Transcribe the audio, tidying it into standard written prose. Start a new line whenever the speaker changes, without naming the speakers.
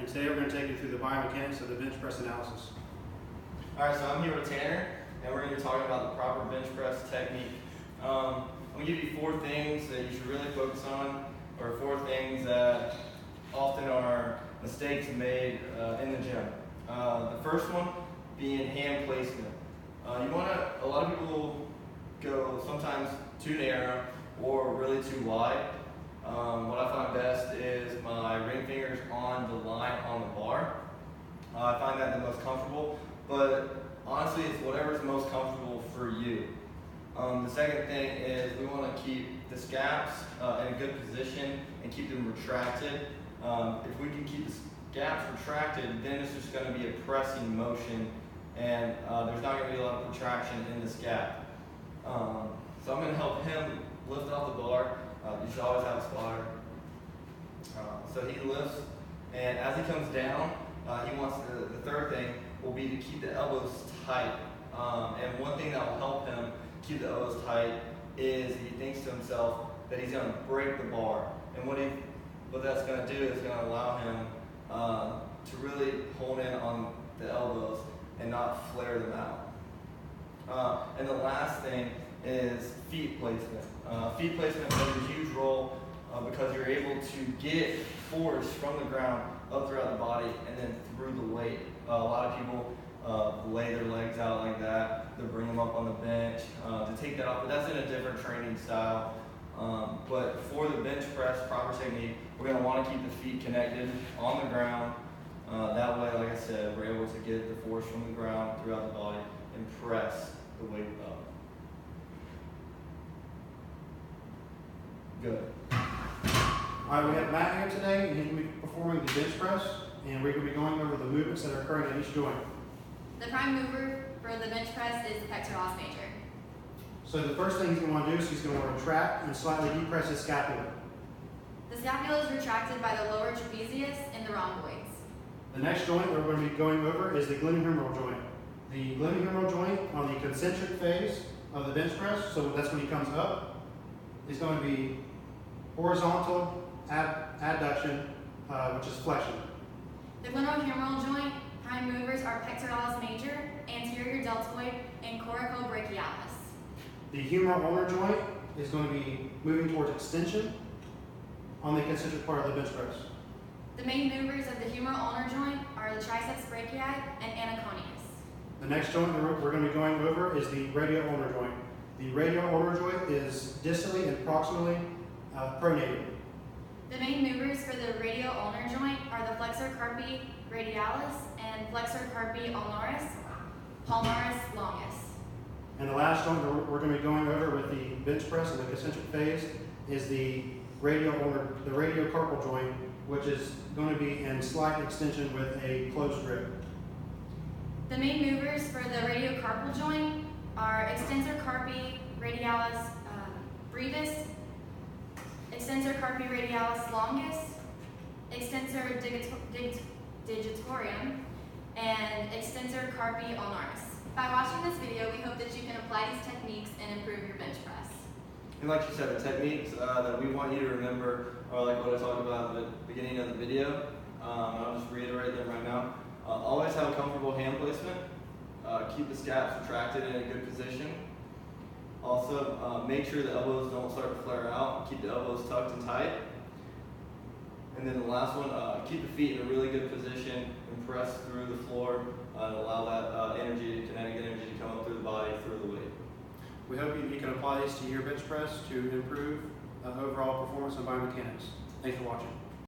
and today we're going to take you through the biomechanics of the bench press analysis.
Alright, so I'm here with Tanner, and we're going to be talking about the proper bench press technique. I'm going to give you 4 things that you should really focus on, or 4 things that often are mistakes made in the gym. The first one being hand placement. A lot of people go sometimes too narrow or really too wide. What I find best is my ring fingers on the line on the bar. I find that the most comfortable, but honestly it's whatever's most comfortable for you. The second thing is we want to keep the scaps in a good position and keep them retracted. If we can keep the scaps retracted, then it's just going to be a pressing motion, and there's not going to be a lot of protraction in the scap. So I'm going to help him lift off the bar. You should always have a spotter. So he lifts, and as he comes down, he wants the third thing will be to keep the elbows tight. And one thing that will help him keep the elbows tight is he thinks to himself that he's going to break the bar. And what that's going to do is going to allow him to really hold in on the elbows and not flare them out. And the last thing is feet placement. Feet placement plays a huge role because you're able to get force from the ground up throughout the body and then through the weight. A lot of people lay their legs out like that. They bring them up on the bench to take that off, but that's in a different training style. But for the bench press proper technique, we're going to want to keep the feet connected on the ground. That way, like I said, we're able to get the force from the ground throughout the body and press the weight up. Good.
All right, we have Matt here today, and he's going to be performing the bench press, and we're going to be going over the movements that are occurring at each joint.
The prime mover for the bench press is the pectoralis major.
So the first thing he's going to want to do is he's going to want to retract and slightly depress his scapula.
The scapula is retracted by the lower trapezius and the rhomboids.
The next joint that we're going to be going over is the glenohumeral joint. The glenohumeral joint on the concentric phase of the bench press, so that's when he comes up, is going to be horizontal adduction, which is flexion.
The glenohumeral joint prime movers are pectoralis major, anterior deltoid, and coracobrachialis.
The humeral ulnar joint is going to be moving towards extension on the concentric part of the bench press.
The main movers of the humeral ulnar joint are the triceps brachii and anaconius.
The next joint that we're going to be going over is the radial ulnar joint. The radial ulnar joint is distally and proximally pronated.
The main movers for the radial ulnar joint are the flexor carpi radialis and flexor carpi ulnaris, palmaris longus.
And the last joint that we're going to be going over with the bench press in the concentric phase is the radiocarpal joint, which is going to be in slight extension with a closed grip.
The main movers for the radiocarpal joint are extensor carpi radialis brevis, extensor carpi radialis longus, extensor digitorum, and extensor carpi ulnaris. By watching this video, we hope that you can apply these techniques and improve your bench press.
And like you said, the techniques that we want you to remember are like what I talked about at the beginning of the video. I'll just reiterate them right now. Always have a comfortable hand placement. Keep the scaps retracted in a good position. Also, make sure the elbows don't start to flare out. Keep the elbows tucked and tight. And then the last one, keep the feet in a really good position and press through the floor and allow that kinetic energy to come up through the body, through the weight.
We hope you can apply these to your bench press to improve overall performance and biomechanics. Thanks for watching.